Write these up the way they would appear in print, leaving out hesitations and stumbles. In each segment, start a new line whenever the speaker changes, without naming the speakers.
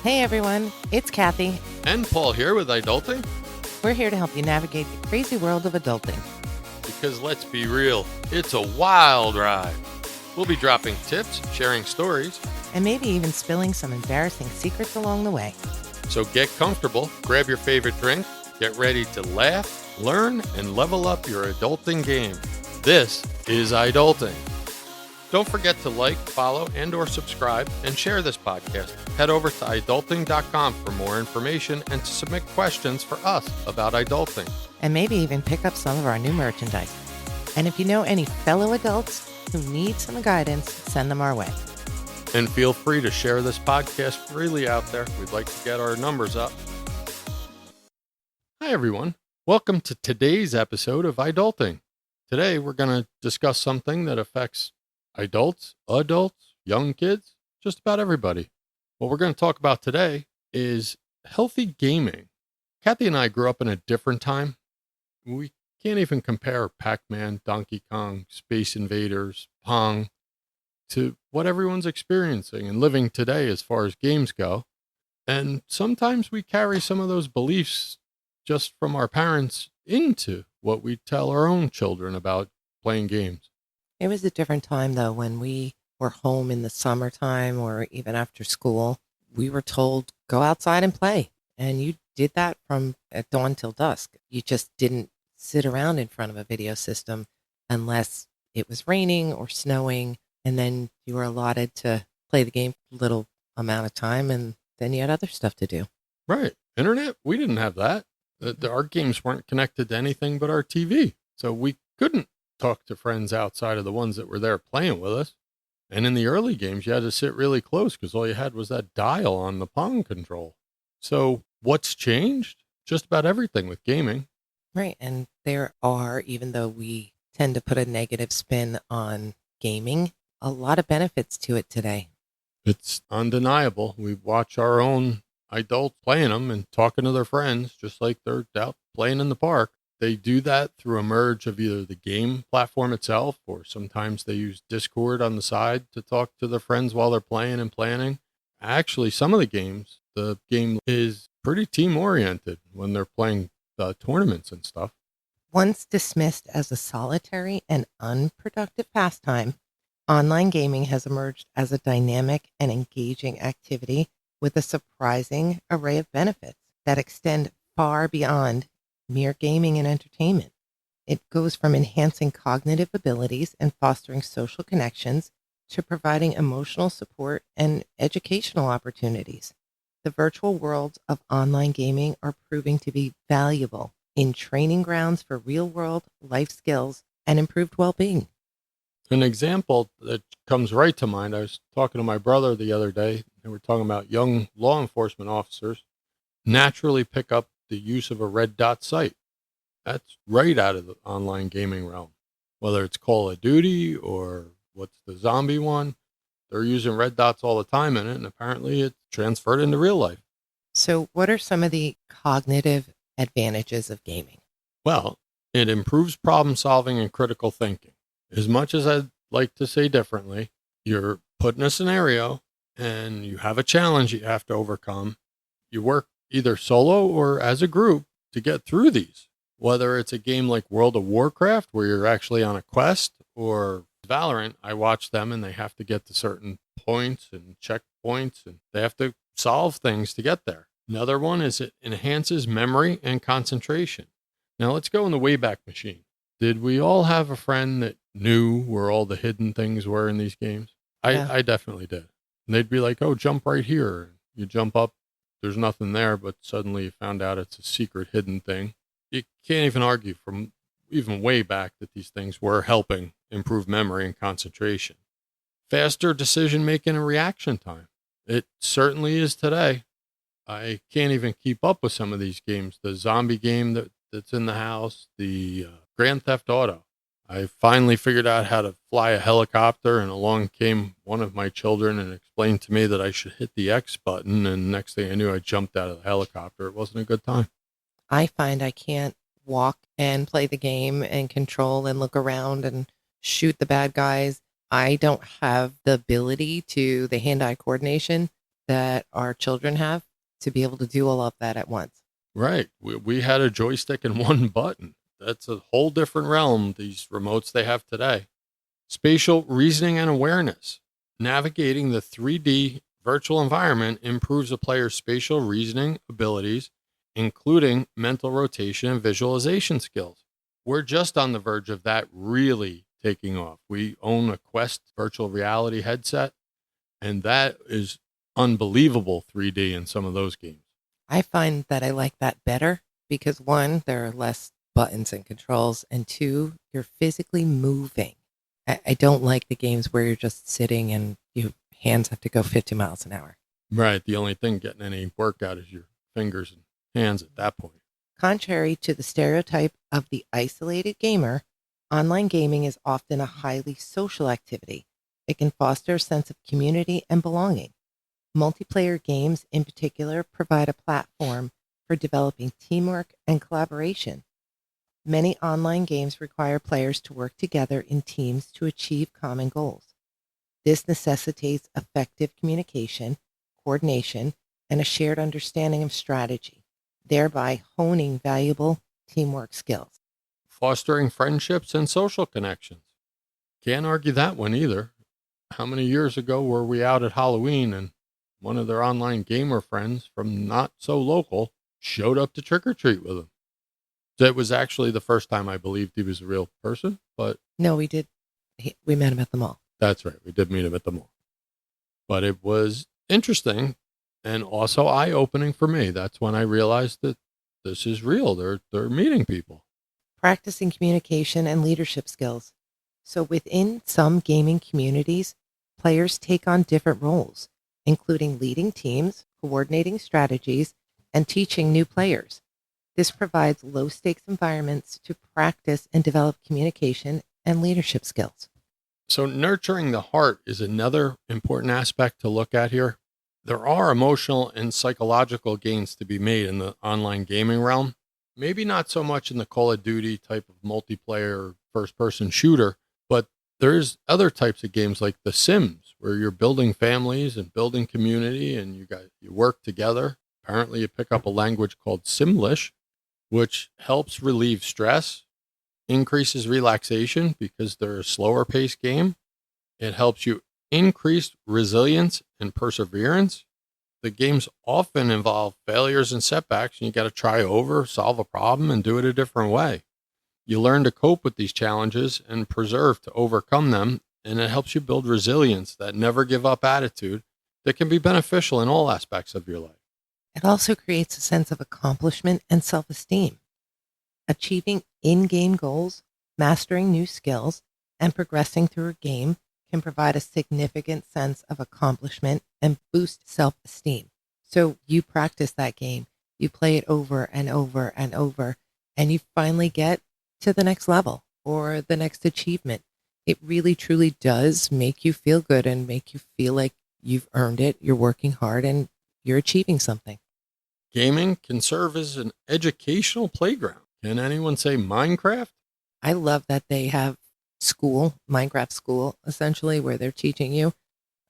Hey everyone, it's Kathy.
And Paul here with iDulting.
We're here to help you navigate the crazy world of adulting.
Because let's be real, it's a wild ride. We'll be dropping tips, sharing stories,
And maybe even spilling some embarrassing secrets along the way.
so get comfortable, grab your favorite drink, get ready to laugh, learn, and level up your adulting game. This is iDulting. Don't forget to like, follow, and or subscribe, and share this podcast. Head over to iDulting.com for more information and to submit questions for us about iDulting.
And maybe even pick up some of our new merchandise. And if you know any fellow adults who need some guidance, send them our way.
And feel free to share this podcast freely out there. We'd like to get our numbers up. Hi, everyone. Welcome to today's episode of iDulting. Today, we're going to discuss something that affects adults, young kids, just about everybody. What we're going to talk about today is healthy gaming. Kathy and I grew up in a different time. We can't even compare Pac-Man, Donkey Kong, Space Invaders, Pong to what everyone's experiencing and living today as far as games go. And sometimes we carry some of those beliefs just from our parents into what we tell our own children about playing games.
It was a different time, though, when we were home in the summertime or even after school. We were told, go outside and play. And you did that from at dawn till dusk. You just didn't sit around in front of a video system unless it was raining or snowing. And then you were allotted to play the game a little amount of time. And then you had other stuff to do.
Right. Internet, we didn't have that. Our games weren't connected to anything but our TV. So we couldn't talk to friends outside of the ones that were there playing with us. And in the early games, you had to sit really close because all you had was that dial on the Pong control. So what's changed? Just about everything with gaming.
Right. And there are, even though we tend to put a negative spin on gaming, a lot of benefits to it today.
It's undeniable. We watch our own adults playing them and talking to their friends, just like they're out playing in the park. They do that through a merge of either the game platform itself, or sometimes they use Discord on the side to talk to their friends while they're playing and planning. Actually, some of the games, the game is pretty team-oriented when they're playing tournaments and stuff.
Once dismissed as a solitary and unproductive pastime, online gaming has emerged as a dynamic and engaging activity with a surprising array of benefits that extend far beyond mere gaming and entertainment. It goes from enhancing cognitive abilities and fostering social connections to providing emotional support and educational opportunities. The virtual worlds of online gaming are proving to be valuable in training grounds for real-world life skills and improved well-being.
An example that comes right to mind, I was talking to my brother the other day, and we're talking about young law enforcement officers naturally pick up the use of a red dot sight. That's right out of the online gaming realm. Whether it's Call of Duty or what's the zombie one, they're using red dots all the time in it, and apparently it's transferred into real life.
So what are some of the cognitive advantages of gaming?
Well, it improves problem solving and critical thinking. As much as I'd like to say differently, you're put in a scenario and you have a challenge you have to overcome. You work either solo or as a group to get through these. Whether it's a game like World of Warcraft, where you're actually on a quest, or Valorant, I watch them and they have to get to certain points and checkpoints, and they have to solve things to get there. Another one is it enhances memory and concentration. Now let's go in the Wayback Machine. Did we all have a friend that knew where all the hidden things were in these games?
Yeah.
I definitely did. And they'd be like, oh, jump right here. You jump up, there's nothing there, but suddenly you found out it's a secret hidden thing. You can't even argue from even way back that these things were helping improve memory and concentration. Faster decision making and reaction time. It certainly is today. I can't even keep up with some of these games. The zombie game that's in the house, the Grand Theft Auto. I finally figured out how to fly a helicopter, and along came one of my children and explained to me that I should hit the X button, and next thing I knew, I jumped out of the helicopter. It wasn't a good time.
I find I can't walk and play the game and control and look around and shoot the bad guys. I don't have the ability to the hand-eye coordination that our children have to be able to do all of that at once.
Right. We had a joystick and one button. That's a whole different realm, these remotes they have today. Spatial reasoning and awareness. Navigating the 3D virtual environment improves a player's spatial reasoning abilities, including mental rotation and visualization skills. We're just on the verge of that really taking off. We own a Quest virtual reality headset, and that is unbelievable 3D in some of those games.
I find that I like that better because one, there are less buttons and controls, and two, you're physically moving. I don't like the games where you're just sitting and your hands have to go 50 miles an hour.
Right. The only thing getting any workout is your fingers and hands at that point.
Contrary to the stereotype of the isolated gamer, online gaming is often a highly social activity. It can foster a sense of community and belonging. Multiplayer games, in particular, provide a platform for developing teamwork and collaboration. Many online games require players to work together in teams to achieve common goals. This necessitates effective communication, coordination, and a shared understanding of strategy, thereby honing valuable teamwork skills.
Fostering friendships and social connections. Can't argue that one either. How many years ago were we out at Halloween and one of their online gamer friends from not so local showed up to trick or treat with them? It was actually the first time I believed he was a real person, but
No, we did. We met him at the mall.
that's right. We did meet him at the mall. But it was interesting and also eye opening for me. That's when I realized that this is real. They're meeting people.
Practicing communication and leadership skills. So within some gaming communities, players take on different roles, including leading teams, coordinating strategies, and teaching new players. This provides low stakes environments to practice and develop communication and leadership skills.
So, nurturing the heart is another important aspect to look at here. There are emotional and psychological gains to be made in the online gaming realm. Maybe not so much in the Call of Duty type of multiplayer first person shooter, but there's other types of games like The Sims where you're building families and building community and you work together. Apparently you pick up a language called Simlish, which helps relieve stress, increases relaxation because they're a slower paced game. It helps you increase resilience and perseverance. The games often involve failures and setbacks, and you got to try over, solve a problem, and do it a different way. You learn to cope with these challenges and preserve to overcome them, and it helps you build resilience, that never give up attitude that can be beneficial in all aspects of your life.
It also creates a sense of accomplishment and self esteem. Achieving in game goals, mastering new skills, and progressing through a game can provide a significant sense of accomplishment and boost self esteem. So you practice that game, you play it over and over and over, and you finally get to the next level or the next achievement. It really truly does make you feel good and make you feel like you've earned it, you're working hard, and you're achieving something.
Gaming can serve as an educational playground. Can anyone say Minecraft?
I love that they have school, Minecraft school, essentially, where they're teaching you.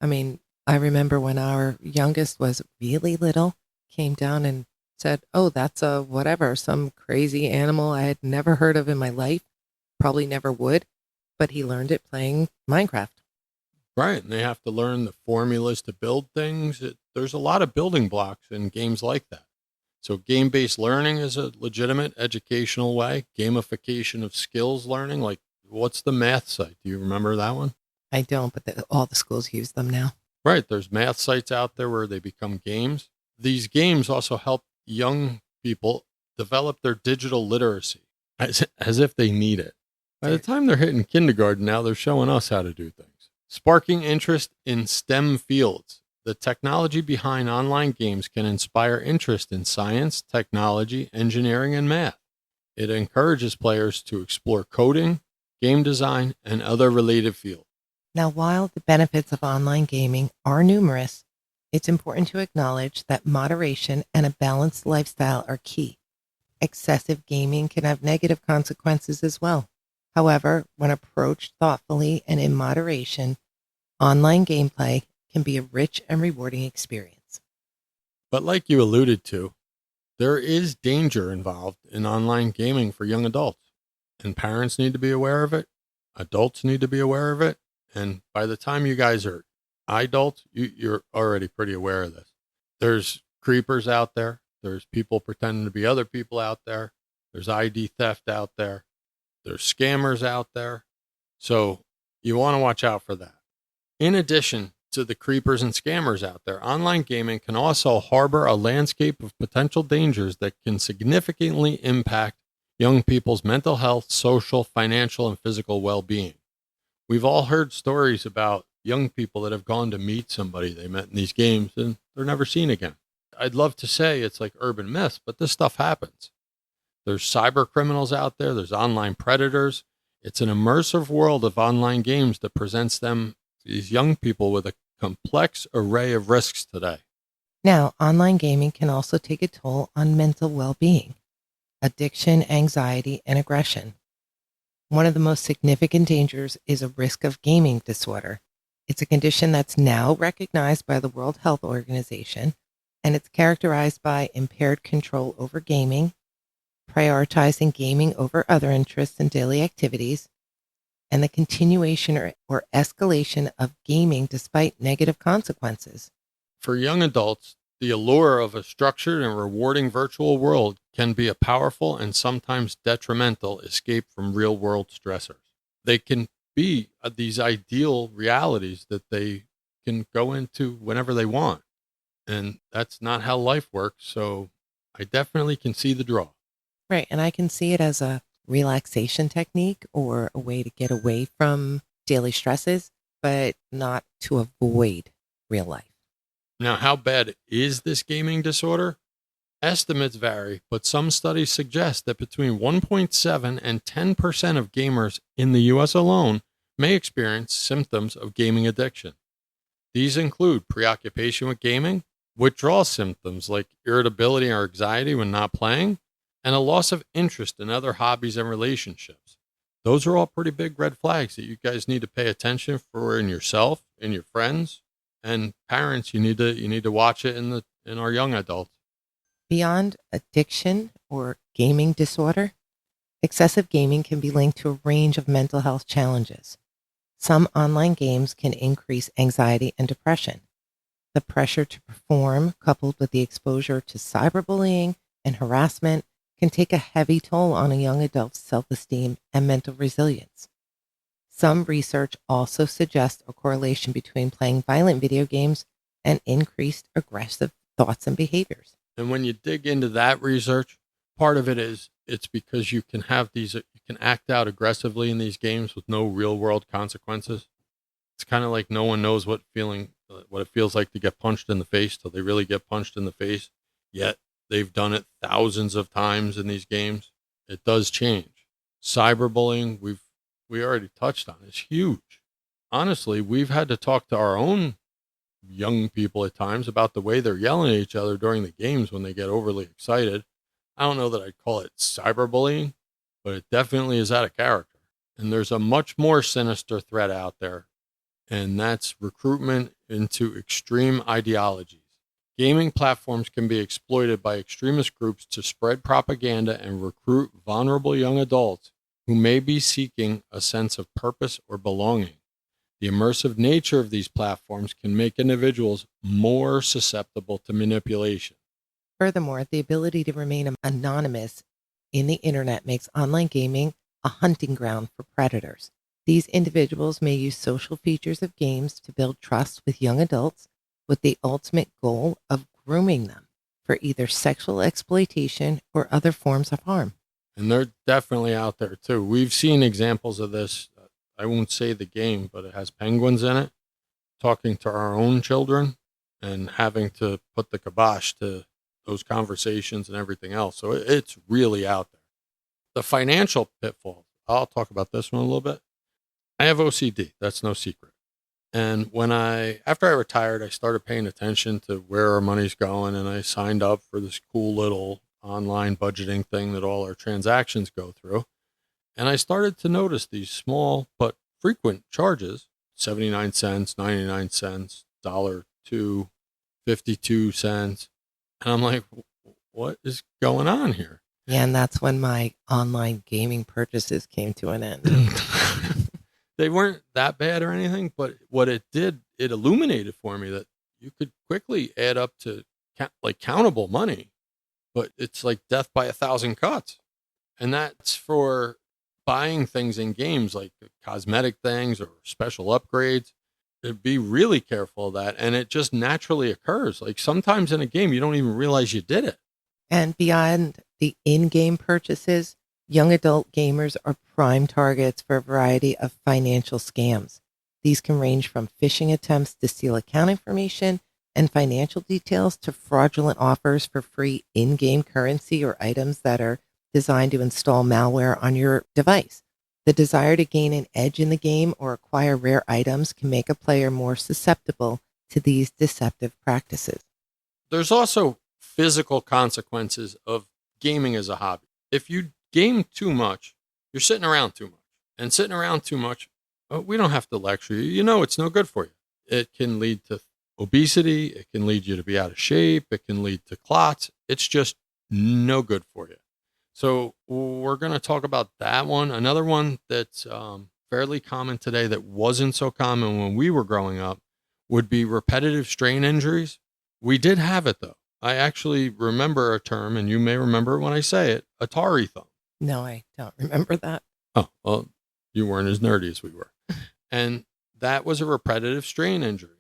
I mean, I remember when our youngest was really little, came down and said, "Oh, that's a whatever, some crazy animal I had never heard of in my life, probably never would," but he learned it playing Minecraft.
Right. And they have to learn the formulas to build things. There's a lot of building blocks in games like that. So, game based learning is a legitimate educational way. Gamification of skills learning, like what's the math site? Do you remember that one?
I don't, but all the schools use them now.
Right. There's math sites out there where they become games. These games also help young people develop their digital literacy as if they need it. By the time they're hitting kindergarten now, they're showing us how to do things. Sparking interest in STEM fields. The technology behind online games can inspire interest in science, technology, engineering, and math. It encourages players to explore coding, game design, and other related fields.
Now, while the benefits of online gaming are numerous, it's important to acknowledge that moderation and a balanced lifestyle are key. Excessive gaming can have negative consequences as well. However, when approached thoughtfully and in moderation, online gameplay can be a rich and rewarding experience.
But like you alluded to, there is danger involved in online gaming for young adults, and parents need to be aware of it. Adults need to be aware of it. And by the time you guys are adults, you're already pretty aware of this. There's creepers out there. There's people pretending to be other people out there. There's ID theft out there. There's scammers out there. So you want to watch out for that. In addition to the creepers and scammers out there, online gaming can also harbor a landscape of potential dangers that can significantly impact young people's mental health, social, financial, and physical well being. We've all heard stories about young people that have gone to meet somebody they met in these games and they're never seen again. I'd love to say it's like urban myths, but this stuff happens. There's cyber criminals out there, there's online predators. It's an immersive world of online games that presents them, these young people, with a complex array of risks today.
Now, online gaming can also take a toll on mental well being, addiction, anxiety, and aggression. One of the most significant dangers is a risk of gaming disorder. It's a condition that's now recognized by the World Health Organization, and it's characterized by impaired control over gaming, prioritizing gaming over other interests and daily activities, and the continuation or escalation of gaming despite negative consequences.
For young adults, the allure of a structured and rewarding virtual world can be a powerful and sometimes detrimental escape from real world stressors. They can be these ideal realities that they can go into whenever they want. And that's not how life works. So I definitely can see the draw.
Right. And I can see it as a relaxation technique or a way to get away from daily stresses, but not to avoid real life.
Now, how bad is this gaming disorder? Estimates vary, but some studies suggest that between 1.7 and 10% of gamers in the US alone may experience symptoms of gaming addiction. These include preoccupation with gaming, withdrawal symptoms like irritability or anxiety when not playing, and a loss of interest in other hobbies and relationships. Those are all pretty big red flags that you guys need to pay attention for in yourself, in your friends, and parents. You need to watch it in our young adults.
Beyond addiction or gaming disorder, excessive gaming can be linked to a range of mental health challenges. Some online games can increase anxiety and depression. The pressure to perform, coupled with the exposure to cyberbullying and harassment, can take a heavy toll on a young adult's self-esteem and mental resilience. Some research also suggests a correlation between playing violent video games and increased aggressive thoughts and behaviors.
And when you dig into that research, part of it is it's because you can act out aggressively in these games with no real world consequences. It's kind of like no one knows what it feels like to get punched in the face till they really get punched in the face. Yet they've done it thousands of times in these games. It does change. Cyberbullying, we already touched on, is huge. Honestly, we've had to talk to our own young people at times about the way they're yelling at each other during the games when they get overly excited. I don't know that I'd call it cyberbullying, but it definitely is out of character. And there's a much more sinister threat out there, and that's recruitment into extreme ideologies. Gaming platforms can be exploited by extremist groups to spread propaganda and recruit vulnerable young adults who may be seeking a sense of purpose or belonging. The immersive nature of these platforms can make individuals more susceptible to manipulation.
Furthermore, the ability to remain anonymous in the internet makes online gaming a hunting ground for predators. These individuals may use social features of games to build trust with young adults with the ultimate goal of grooming them for either sexual exploitation or other forms of harm.
And they're definitely out there too. We've seen examples of this. I won't say the game, but it has penguins in it, talking to our own children and having to put the kibosh to those conversations and everything else. So it's really out there. The financial pitfall, I'll talk about this one a little bit. I have OCD. That's no secret. And after I retired, I started paying attention to where our money's going, and I signed up for this cool little online budgeting thing that all our transactions go through. And I started to notice these small but frequent charges, 79 cents, 99 cents, $1.02, 52 cents. And I'm like, what is going on here?
Yeah, and that's when my online gaming purchases came to an end.
They weren't that bad or anything, but what it did, it illuminated for me that you could quickly add up to like countable money, but it's like death by a thousand cuts. And that's for buying things in games like cosmetic things or special upgrades. Be really careful of that. And it just naturally occurs. Like sometimes in a game, you don't even realize you did it.
And beyond the in game purchases, young adult gamers are prime targets for a variety of financial scams. These can range from phishing attempts to steal account information and financial details to fraudulent offers for free in game currency or items that are designed to install malware on your device. The desire to gain an edge in the game or acquire rare items can make a player more susceptible to these deceptive practices.
There's also physical consequences of gaming as a hobby. If you game too much, you're sitting around too much. And sitting around too much, we don't have to lecture you. You know it's no good for you. It can lead to obesity. It can lead you to be out of shape. It can lead to clots. It's just no good for you. So we're going to talk about that one. Another one that's fairly common today that wasn't so common when we were growing up would be repetitive strain injuries. We did have it though. I actually remember a term, and you may remember it when I say it, Atari thumb.
No, I don't remember that.
Oh, well, you weren't as nerdy as we were. And that was a repetitive strain injury.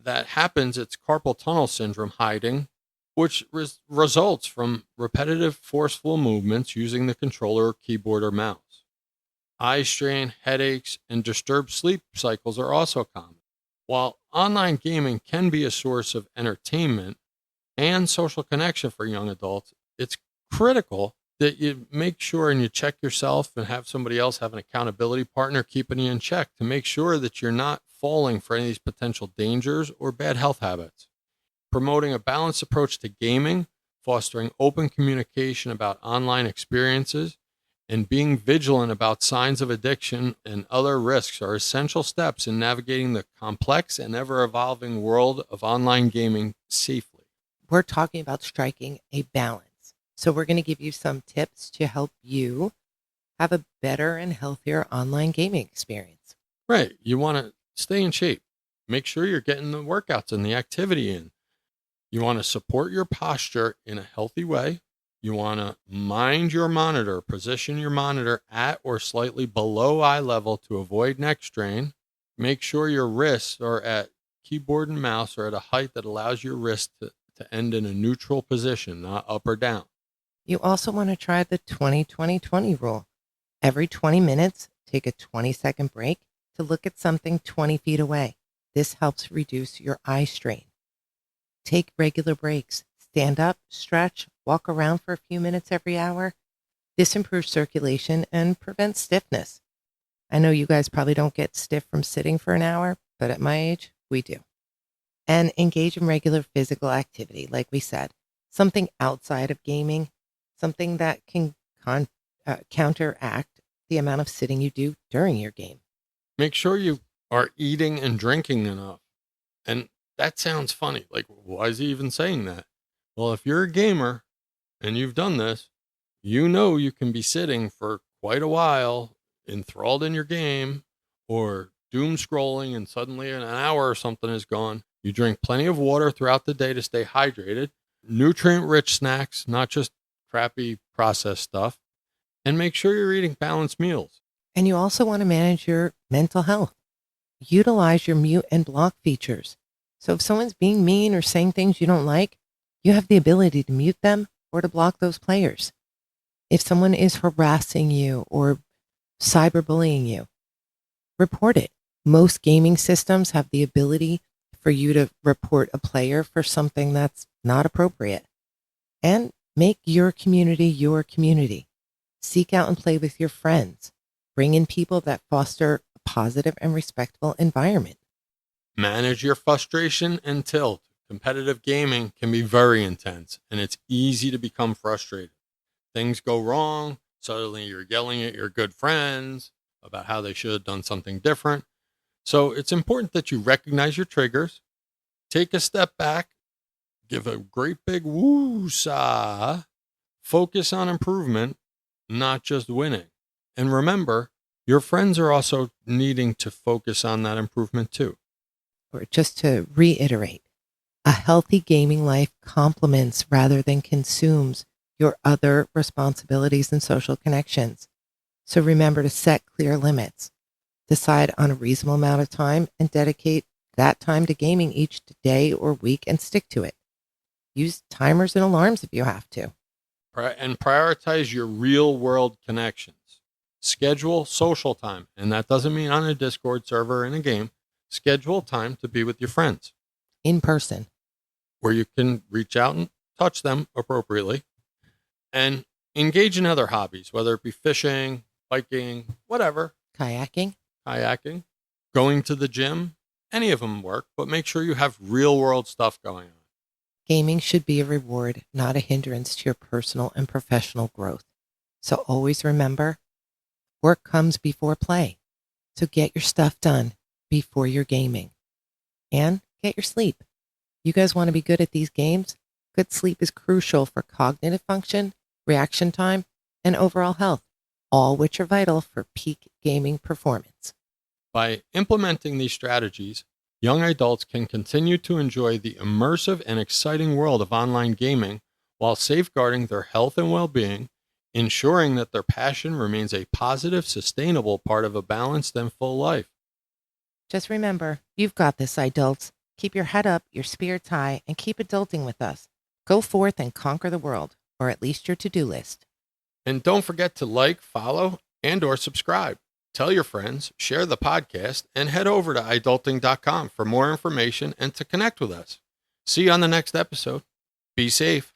That happens, it's carpal tunnel syndrome hiding, which results from repetitive forceful movements using the controller, keyboard, or mouse. Eye strain, headaches, and disturbed sleep cycles are also common. While online gaming can be a source of entertainment and social connection for young adults, it's critical that you make sure and you check yourself and have somebody else have an accountability partner keeping you in check to make sure that you're not falling for any of these potential dangers or bad health habits. Promoting a balanced approach to gaming, fostering open communication about online experiences, and being vigilant about signs of addiction and other risks are essential steps in navigating the complex and ever evolving world of online gaming safely.
We're talking about striking a balance. So, we're going to give you some tips to help you have a better and healthier online gaming experience.
Right. You want to stay in shape. Make sure you're getting the workouts and the activity in. You want to support your posture in a healthy way. You want to mind your monitor, position your monitor at or slightly below eye level to avoid neck strain. Make sure your wrists are at keyboard and mouse are at a height that allows your wrist to end in a neutral position, not up or down.
You also want to try the 20-20-20 rule. Every 20 minutes, take a 20-second break to look at something 20 feet away. This helps reduce your eye strain. Take regular breaks. Stand up, stretch, walk around for a few minutes every hour. This improves circulation and prevents stiffness. I know you guys probably don't get stiff from sitting for an hour, but at my age, we do. And engage in regular physical activity, like we said, something outside of gaming, something that can counteract the amount of sitting you do during your game.
Make sure you are eating and drinking enough. And that sounds funny. Like, why is he even saying that? Well, if you're a gamer and you've done this, you know you can be sitting for quite a while, enthralled in your game, or doom scrolling, and suddenly an hour or something is gone. You drink plenty of water throughout the day to stay hydrated, nutrient rich snacks, not just crappy processed stuff, and make sure you're eating balanced meals.
And you also want to manage your mental health. Utilize your mute and block features. So if someone's being mean or saying things you don't like, you have the ability to mute them or to block those players. If someone is harassing you or cyberbullying you, report it. Most gaming systems have the ability for you to report a player for something that's not appropriate. And make your community your community. Seek out and play with your friends. Bring in people that foster a positive and respectful environment.
Manage your frustration and tilt. Competitive gaming can be very intense, and it's easy to become frustrated. Things go wrong. Suddenly you're yelling at your good friends about how they should have done something different. So it's important that you recognize your triggers, take a step back, Give a great big woo-saw. Focus on improvement, not just winning. And remember, your friends are also needing to focus on that improvement too.
Or just to reiterate, a healthy gaming life complements rather than consumes your other responsibilities and social connections. So remember to set clear limits. Decide on a reasonable amount of time and dedicate that time to gaming each day or week and stick to it. Use timers and alarms if you have to.
And prioritize your real world connections. Schedule social time, and that doesn't mean on a Discord server in a game. Schedule time to be with your friends
In person.
where you can reach out and touch them appropriately and engage in other hobbies, whether it be fishing, biking, whatever,
Kayaking.
kayaking, going to the gym. Any of them work, but make sure you have real world stuff going on.
Gaming should be a reward, not a hindrance to your personal and professional growth. So always remember, work comes before play. So get your stuff done before you're gaming. And get your sleep. You guys want to be good at these games? Good sleep is crucial for cognitive function, reaction time, and overall health, all which are vital for peak gaming performance.
By implementing these strategies, young adults can continue to enjoy the immersive and exciting world of online gaming while safeguarding their health and well being, ensuring that their passion remains a positive, sustainable part of a balanced and full life.
Just remember, you've got this, adults. Keep your head up, your spirits high, and keep adulting with us. Go forth and conquer the world, or at least your to-do list.
And don't forget to like, follow, and/or subscribe. Tell your friends, share the podcast, and head over to iDulting.com for more information and to connect with us. See you on the next episode. Be safe.